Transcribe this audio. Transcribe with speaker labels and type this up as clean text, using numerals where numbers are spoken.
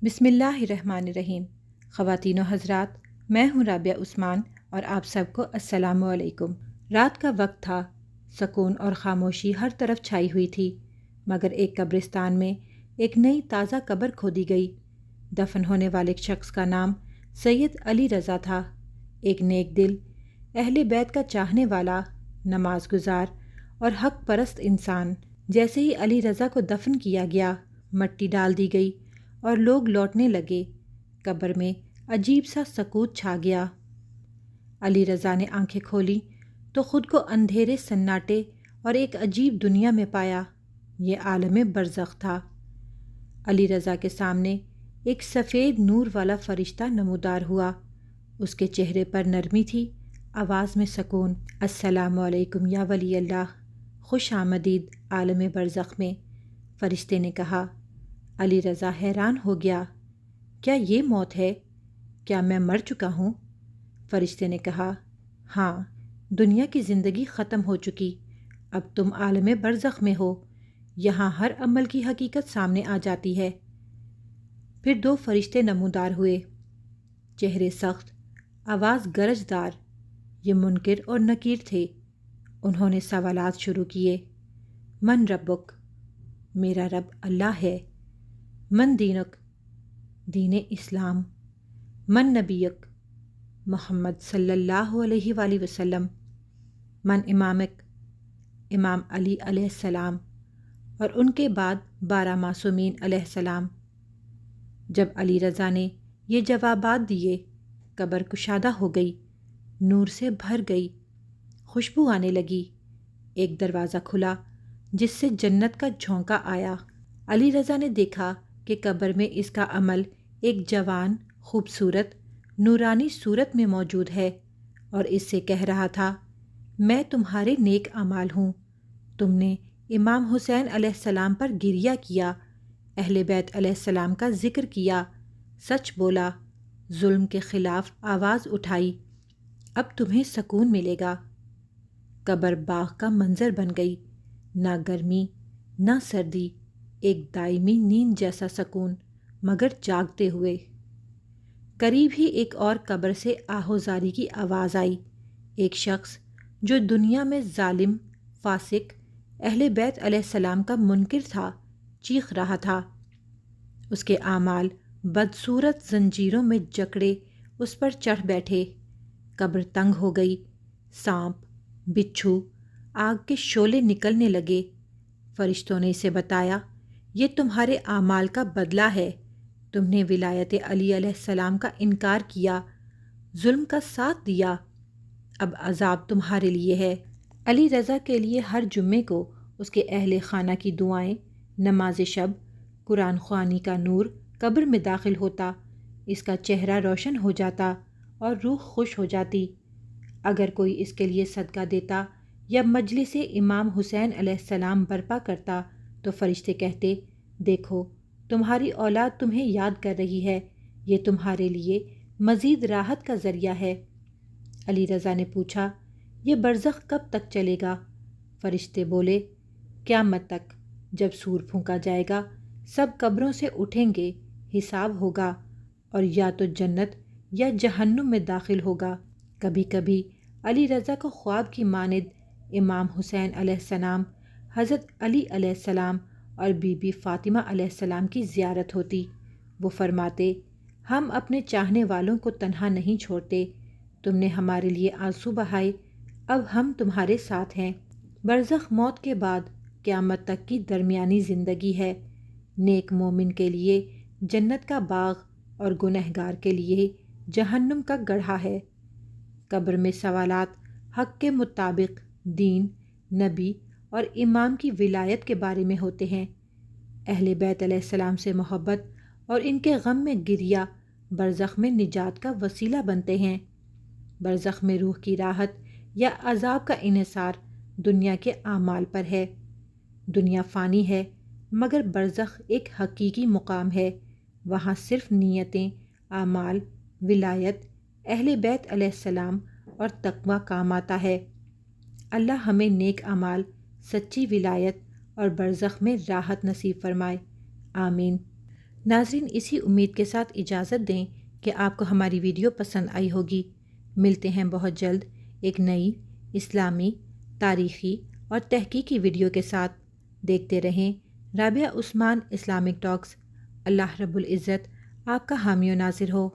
Speaker 1: بسم اللہ الرحمن الرحیم۔ خواتین و حضرات، میں ہوں رابعہ عثمان اور آپ سب کو السلام علیکم۔ رات کا وقت تھا، سکون اور خاموشی ہر طرف چھائی ہوئی تھی، مگر ایک قبرستان میں ایک نئی تازہ قبر کھودی گئی۔ دفن ہونے والے شخص کا نام سید علی رضا تھا، ایک نیک دل، اہل بیت کا چاہنے والا، نماز گزار اور حق پرست انسان۔ جیسے ہی علی رضا کو دفن کیا گیا، مٹی ڈال دی گئی اور لوگ لوٹنے لگے، قبر میں عجیب سا سکوت چھا گیا۔ علی رضا نے آنکھیں کھولی تو خود کو اندھیرے سناٹے اور ایک عجیب دنیا میں پایا۔ یہ عالم برزخ تھا۔ علی رضا کے سامنے ایک سفید نور والا فرشتہ نمودار ہوا۔ اس کے چہرے پر نرمی تھی، آواز میں سکون۔ السلام علیکم یا ولی اللہ، خوش آمدید عالم برزخ میں۔ فرشتے نے کہا۔ علی رضا حیران ہو گیا، کیا یہ موت ہے؟ کیا میں مر چکا ہوں؟ فرشتے نے کہا، ہاں، دنیا کی زندگی ختم ہو چکی، اب تم عالم برزخ میں ہو، یہاں ہر عمل کی حقیقت سامنے آ جاتی ہے۔ پھر دو فرشتے نمودار ہوئے، چہرے سخت، آواز گرجدار۔ یہ منکر اور نکیر تھے۔ انہوں نے سوالات شروع کیے۔ من ربک؟ میرا رب اللہ ہے۔ من دینک؟ دین اسلام۔ من نبیک؟ محمد صلی اللہ علیہ وآلہ وسلم۔ من امامک؟ امام علی علیہ السلام، اور ان کے بعد 12 معصومین علیہ السلام۔ جب علی رضا نے یہ جوابات دیے، قبر کشادہ ہو گئی، نور سے بھر گئی، خوشبو آنے لگی۔ ایک دروازہ کھلا جس سے جنت کا جھونکا آیا۔ علی رضا نے دیکھا کہ قبر میں اس کا عمل ایک جوان، خوبصورت، نورانی صورت میں موجود ہے، اور اس سے کہہ رہا تھا، میں تمہارے نیک اعمال ہوں۔ تم نے امام حسین علیہ السلام پر گریہ کیا، اہل بیت علیہ السلام کا ذکر کیا، سچ بولا، ظلم کے خلاف آواز اٹھائی، اب تمہیں سکون ملے گا۔ قبر باغ کا منظر بن گئی، نہ گرمی نہ سردی، ایک دائمی نیند جیسا سکون، مگر جاگتے ہوئے۔ قریب ہی ایک اور قبر سے آہوزاری کی آواز آئی۔ ایک شخص جو دنیا میں ظالم، فاسق، اہل بیت علیہ السلام کا منکر تھا، چیخ رہا تھا۔ اس کے اعمال بدصورت زنجیروں میں جکڑے اس پر چڑھ بیٹھے۔ قبر تنگ ہو گئی، سانپ، بچھو، آگ کے شعلے نکلنے لگے۔ فرشتوں نے اسے بتایا، یہ تمہارے اعمال کا بدلہ ہے، تم نے ولایت علی علیہ السلام کا انکار کیا، ظلم کا ساتھ دیا، اب عذاب تمہارے لیے ہے۔ علی رضا کے لیے ہر جمعے کو اس کے اہل خانہ کی دعائیں، نماز شب، قرآن خوانی کا نور قبر میں داخل ہوتا، اس کا چہرہ روشن ہو جاتا اور روح خوش ہو جاتی۔ اگر کوئی اس کے لیے صدقہ دیتا یا مجلس امام حسین علیہ السلام برپا کرتا تو فرشتے کہتے، دیکھو تمہاری اولاد تمہیں یاد کر رہی ہے، یہ تمہارے لیے مزید راحت کا ذریعہ ہے۔ علی رضا نے پوچھا، یہ برزخ کب تک چلے گا؟ فرشتے بولے، قیامت تک، جب سور پھونکا جائے گا، سب قبروں سے اٹھیں گے، حساب ہوگا، اور یا تو جنت یا جہنم میں داخل ہوگا۔ کبھی کبھی علی رضا کو خواب کی مانند امام حسین علیہ السلام، حضرت علی علیہ السلام اور بی بی فاطمہ علیہ السلام کی زیارت ہوتی۔ وہ فرماتے، ہم اپنے چاہنے والوں کو تنہا نہیں چھوڑتے، تم نے ہمارے لیے آنسو بہائے، اب ہم تمہارے ساتھ ہیں۔ برزخ موت کے بعد قیامت تک کی درمیانی زندگی ہے۔ نیک مومن کے لیے جنت کا باغ اور گنہگار کے لیے جہنم کا گڑھا ہے۔ قبر میں سوالات حق کے مطابق دین، نبی اور امام کی ولایت کے بارے میں ہوتے ہیں۔ اہل بیت علیہ السلام سے محبت اور ان کے غم میں گریہ برزخ میں نجات کا وسیلہ بنتے ہیں۔ برزخ میں روح کی راحت یا عذاب کا انحصار دنیا کے اعمال پر ہے۔ دنیا فانی ہے، مگر برزخ ایک حقیقی مقام ہے، وہاں صرف نیتیں، اعمال، ولایت، اہل بیت علیہ السلام اور تقوی کام آتا ہے۔ اللہ ہمیں نیک اعمال، سچی ولایت اور برزخ میں راحت نصیب فرمائے، آمین۔ ناظرین، اسی امید کے ساتھ اجازت دیں کہ آپ کو ہماری ویڈیو پسند آئی ہوگی۔ ملتے ہیں بہت جلد ایک نئی اسلامی، تاریخی اور تحقیقی ویڈیو کے ساتھ۔ دیکھتے رہیں رابعہ عثمان اسلامک ٹاکس۔ اللہ رب العزت آپ کا حامی و ناصر ہو۔